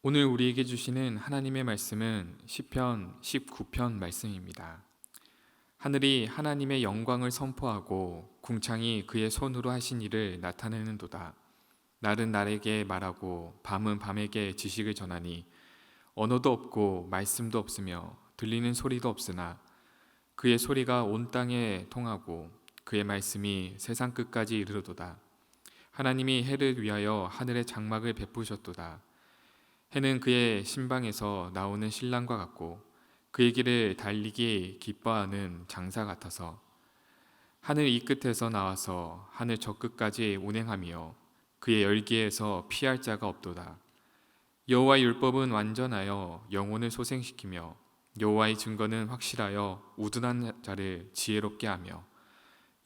오늘 우리에게 주시는 하나님의 말씀은 시편 19편 말씀입니다. 하늘이 하나님의 영광을 선포하고 궁창이 그의 손으로 하신 일을 나타내는도다. 날은 날에게 말하고 밤은 밤에게 지식을 전하니 언어도 없고 말씀도 없으며 들리는 소리도 없으나 그의 소리가 온 땅에 통하고 그의 말씀이 세상 끝까지 이르도다. 하나님이 해를 위하여 하늘의 장막을 베푸셨도다. 해는 그의 신방에서 나오는 신랑과 같고 그의 길을 달리기 기뻐하는 장사 같아서 하늘 이 끝에서 나와서 하늘 저 끝까지 운행하며 그의 열기에서 피할 자가 없도다. 여호와의 율법은 완전하여 영혼을 소생시키며 여호와의 증거는 확실하여 우둔한 자를 지혜롭게 하며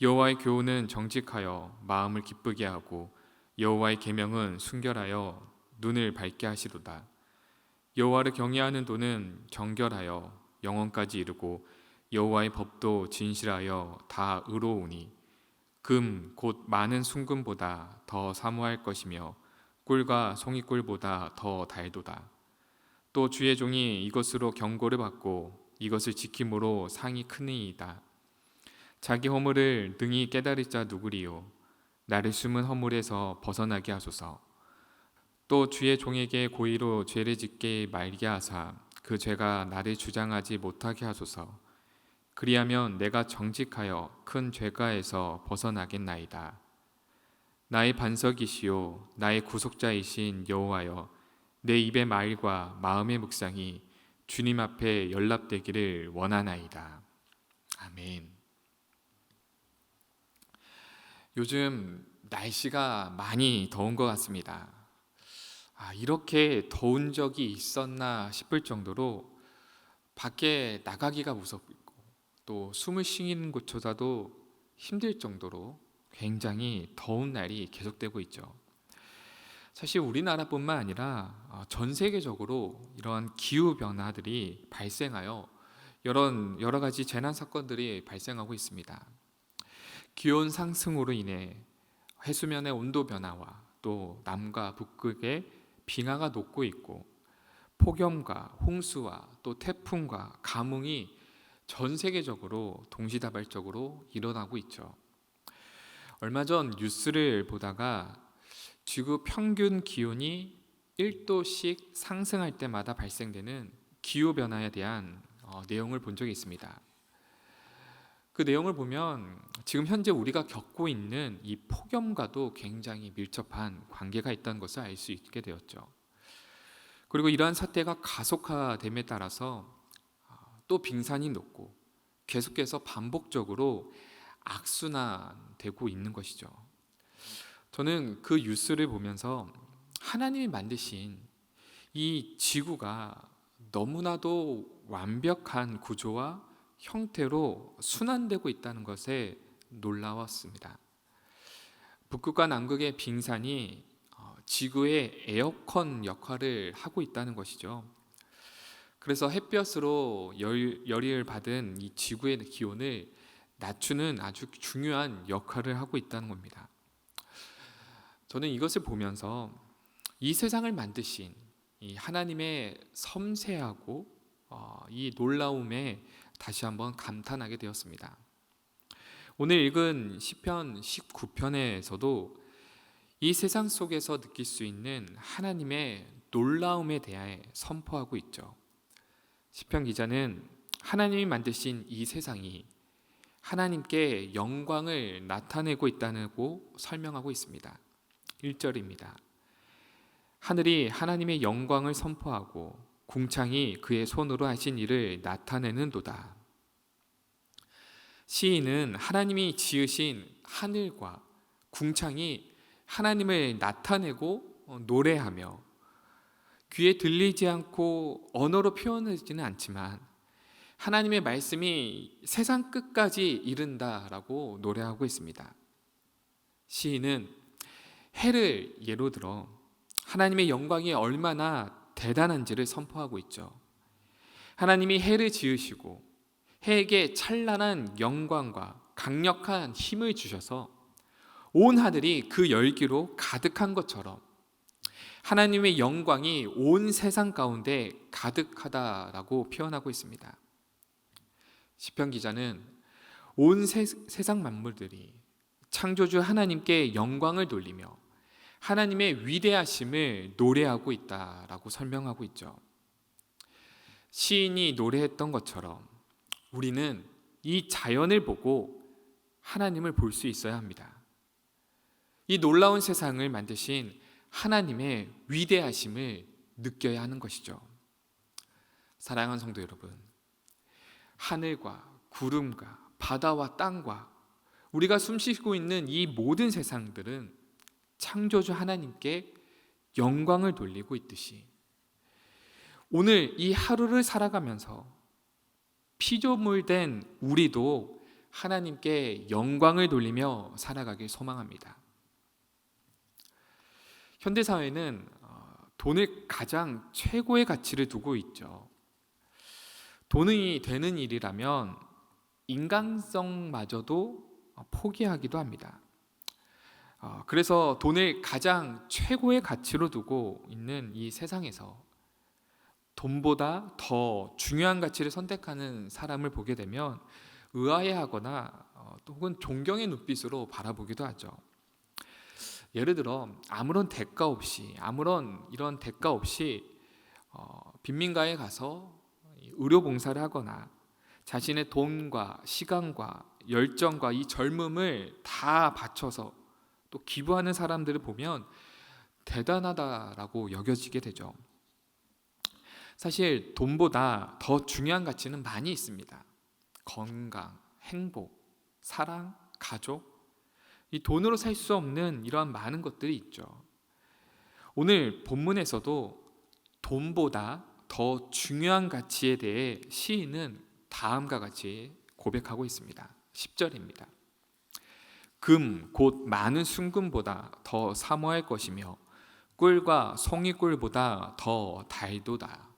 여호와의 교훈은 정직하여 마음을 기쁘게 하고 여호와의 계명은 순결하여 눈을 밝게 하시도다. 여호와를 경외하는 도는 정결하여 영원까지 이르고 여호와의 법도 진실하여 다 의로우니 금 곧 많은 순금보다 더 사모할 것이며 꿀과 송이꿀보다 더 달도다. 또 주의 종이 이것으로 경고를 받고 이것을 지킴으로 상이 크니이다. 자기 허물을 능히 깨달을 자 누구리요. 나를 숨은 허물에서 벗어나게 하소서. 또 주의 종에게 고의로 죄를 짓게 말게 하사 그 죄가 나를 주장하지 못하게 하소서. 그리하면 내가 정직하여 큰 죄가에서 벗어나겠나이다. 나의 반석이시요 나의 구속자이신 여호와여, 내 입의 말과 마음의 묵상이 주님 앞에 연락되기를 원하나이다. 아멘. 요즘 날씨가 많이 더운 것 같습니다. 이렇게 더운 적이 있었나 싶을 정도로 밖에 나가기가 무섭고 또 숨을 쉬는 곳조차도 힘들 정도로 굉장히 더운 날이 계속되고 있죠. 사실 우리나라뿐만 아니라 전 세계적으로 이러한 기후 변화들이 발생하여 여러 가지 재난 사건들이 발생하고 있습니다. 기온 상승으로 인해 해수면의 온도 변화와 또 남과 북극의 빙하가 녹고 있고 폭염과 홍수와 또 태풍과 가뭄이 전 세계적으로 동시다발적으로 일어나고 있죠. 얼마 전 뉴스를 보다가 지구 평균 기온이 1도씩 상승할 때마다 발생되는 기후변화에 대한 내용을 본 적이 있습니다. 그 내용을 보면 지금 현재 우리가 겪고 있는 이 폭염과도 굉장히 밀접한 관계가 있다는 것을 알 수 있게 되었죠. 그리고 이러한 사태가 가속화됨에 따라서 또 빙산이 녹고 계속해서 반복적으로 악순환되고 있는 것이죠. 저는 그 뉴스를 보면서 하나님이 만드신 이 지구가 너무나도 완벽한 구조와 형태로 순환되고 있다는 것에 놀라웠습니다. 북극과 남극의 빙산이 지구의 에어컨 역할을 하고 있다는 것이죠. 그래서 햇볕으로 열을 받은 이 지구의 기온을 낮추는 아주 중요한 역할을 하고 있다는 겁니다. 저는 이것을 보면서 이 세상을 만드신 이 하나님의 섬세하고 이 놀라움에 다시 한번 감탄하게 되었습니다. 오늘 읽은 시편 19편에서도 이 세상 속에서 느낄 수 있는 하나님의 놀라움에 대해 선포하고 있죠. 시편 기자는 하나님이 만드신 이 세상이 하나님께 영광을 나타내고 있다고 설명하고 있습니다. 1절입니다. 하늘이 하나님의 영광을 선포하고 궁창이 그의 손으로 하신 일을 나타내는도다. 시인은 하나님이 지으신 하늘과 궁창이 하나님을 나타내고 노래하며 귀에 들리지 않고 언어로 표현하지는 않지만 하나님의 말씀이 세상 끝까지 이른다라고 노래하고 있습니다. 시인은 해를 예로 들어 하나님의 영광이 얼마나 대단한지를 선포하고 있죠. 하나님이 해를 지으시고 해에게 찬란한 영광과 강력한 힘을 주셔서 온 하늘이 그 열기로 가득한 것처럼 하나님의 영광이 온 세상 가운데 가득하다라고 표현하고 있습니다. 시편 기자는 온 세상 만물들이 창조주 하나님께 영광을 돌리며 하나님의 위대하심을 노래하고 있다라고 설명하고 있죠. 시인이 노래했던 것처럼 우리는 이 자연을 보고 하나님을 볼 수 있어야 합니다. 이 놀라운 세상을 만드신 하나님의 위대하심을 느껴야 하는 것이죠. 사랑하는 성도 여러분, 하늘과 구름과 바다와 땅과 우리가 숨쉬고 있는 이 모든 세상들은 창조주 하나님께 영광을 돌리고 있듯이 오늘 이 하루를 살아가면서 피조물된 우리도 하나님께 영광을 돌리며 살아가길 소망합니다. 현대사회는 돈을 가장 최고의 가치를 두고 있죠. 돈이 되는 일이라면 인간성마저도 포기하기도 합니다. 그래서 돈을 가장 최고의 가치로 두고 있는 이 세상에서 돈보다 더 중요한 가치를 선택하는 사람을 보게 되면 의아해하거나 혹은 존경의 눈빛으로 바라보기도 하죠. 예를 들어 아무런 대가 없이 빈민가에 가서 의료 봉사를 하거나 자신의 돈과 시간과 열정과 이 젊음을 다 바쳐서 또 기부하는 사람들을 보면 대단하다라고 여겨지게 되죠. 사실 돈보다 더 중요한 가치는 많이 있습니다. 건강, 행복, 사랑, 가족, 이 돈으로 살 수 없는 이러한 많은 것들이 있죠. 오늘 본문에서도 돈보다 더 중요한 가치에 대해 시인은 다음과 같이 고백하고 있습니다. 10절입니다. 금, 곧 많은 순금보다 더 사모할 것이며 꿀과 송이꿀보다 더 달도다.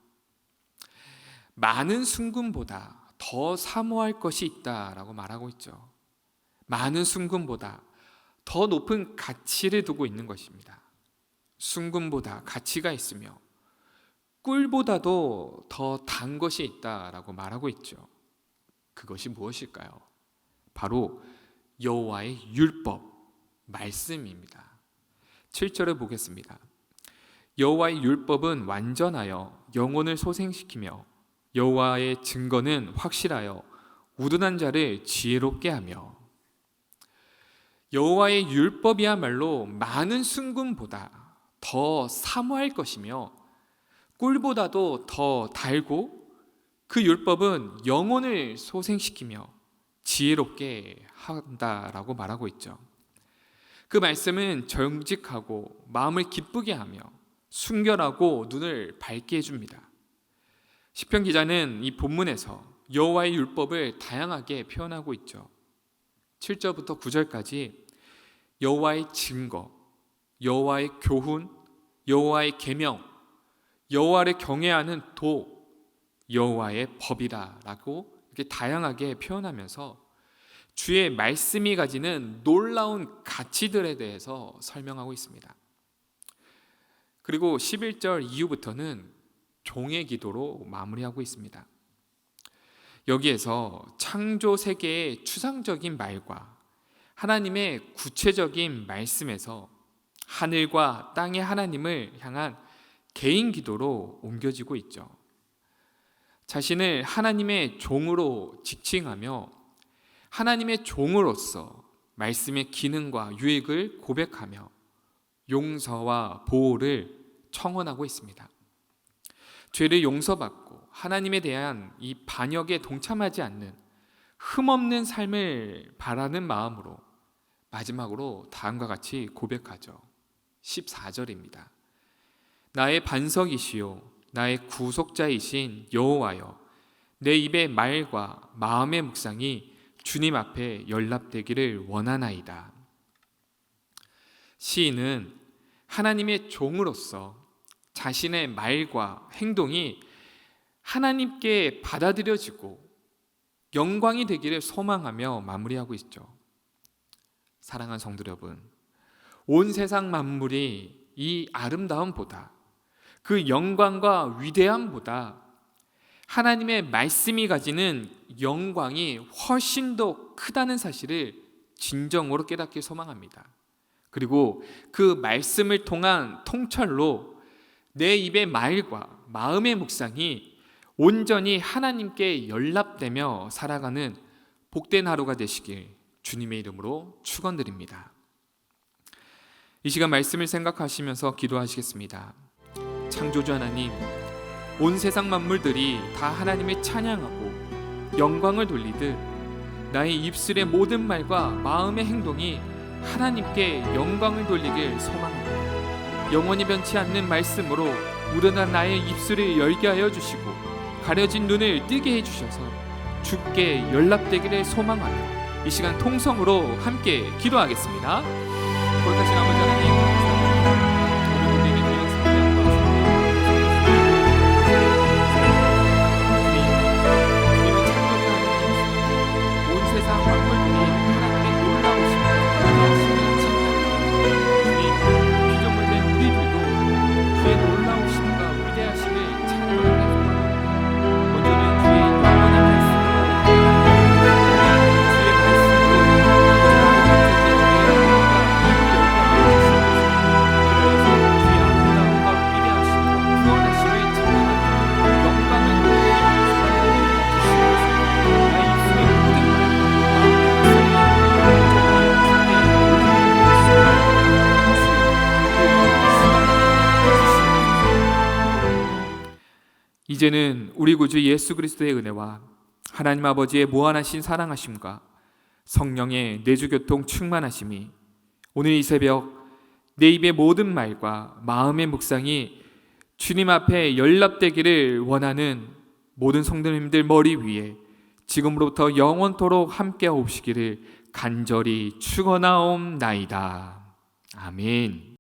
많은 순금보다 더 사모할 것이 있다라고 말하고 있죠. 많은 순금보다 더 높은 가치를 두고 있는 것입니다. 순금보다 가치가 있으며 꿀보다도 더 단 것이 있다라고 말하고 있죠. 그것이 무엇일까요? 바로 여호와의 율법, 말씀입니다. 7절을 보겠습니다. 여호와의 율법은 완전하여 영혼을 소생시키며 여호와의 증거는 확실하여 우둔한 자를 지혜롭게 하며. 여호와의 율법이야말로 많은 순금보다 더 사모할 것이며 꿀보다도 더 달고 그 율법은 영혼을 소생시키며 지혜롭게 한다라고 말하고 있죠. 그 말씀은 정직하고 마음을 기쁘게 하며 순결하고 눈을 밝게 해줍니다. 시편 기자는 이 본문에서 여호와의 율법을 다양하게 표현하고 있죠. 7절부터 9절까지 여호와의 증거, 여호와의 교훈, 여호와의 계명, 여호와를 경외하는 도, 여호와의 법이다라고 이렇게 다양하게 표현하면서 주의 말씀이 가지는 놀라운 가치들에 대해서 설명하고 있습니다. 그리고 11절 이후부터는 종의 기도로 마무리하고 있습니다. 여기에서 창조 세계의 추상적인 말과 하나님의 구체적인 말씀에서 하늘과 땅의 하나님을 향한 개인 기도로 옮겨지고 있죠. 자신을 하나님의 종으로 지칭하며 하나님의 종으로서 말씀의 기능과 유익을 고백하며 용서와 보호를 청원하고 있습니다. 죄를 용서받고 하나님에 대한 이 반역에 동참하지 않는 흠없는 삶을 바라는 마음으로 마지막으로 다음과 같이 고백하죠. 14절입니다. 나의 반석이시요 나의 구속자이신 여호와여, 내 입의 말과 마음의 묵상이 주님 앞에 연락되기를 원하나이다. 시인은 하나님의 종으로서 자신의 말과 행동이 하나님께 받아들여지고 영광이 되기를 소망하며 마무리하고 있죠. 사랑하는 성도 여러분, 온 세상 만물이 이 아름다움보다, 그 영광과 위대함보다 하나님의 말씀이 가지는 영광이 훨씬 더 크다는 사실을 진정으로 깨닫기 소망합니다. 그리고 그 말씀을 통한 통찰로 내 입의 말과 마음의 묵상이 온전히 하나님께 연락되며 살아가는 복된 하루가 되시길 주님의 이름으로 축원드립니다. 이 시간 말씀을 생각하시면서 기도하시겠습니다. 창조주 하나님, 온 세상 만물들이 다 하나님을 찬양하고 영광을 돌리듯 나의 입술의 모든 말과 마음의 행동이 하나님께 영광을 돌리길 소망합니다. 영원히 변치 않는 말씀으로 우러난 나의 입술을 열게 하여 주시고 가려진 눈을 뜨게 해주셔서 주께 연락되기를 소망하며 이 시간 통성으로 함께 기도하겠습니다. 거룩하신 아버지 하나님, 감사합니다. 우리 우리에게 귀한 성령과 주님은 창조주 하나님, 온 세상 만물들이 하나님의 놀라우신 위대하심을 찬양합니다. 주님, 피조물된 우리들도 주의 놀라우심과 위대하심을 찬양합니다. 먼저는 주의 영원한 말씀과 주의 말씀으로 이제는 우리 구주 예수 그리스도의 은혜와 하나님 아버지의 무한하신 사랑하심과 성령의 내주교통 충만하심이 오늘 이 새벽 내 입의 모든 말과 마음의 묵상이 주님 앞에 연락되기를 원하는 모든 성도님들 머리 위에 지금으로부터 영원토록 함께 하옵시기를 간절히 축원하옵나이다. 아멘.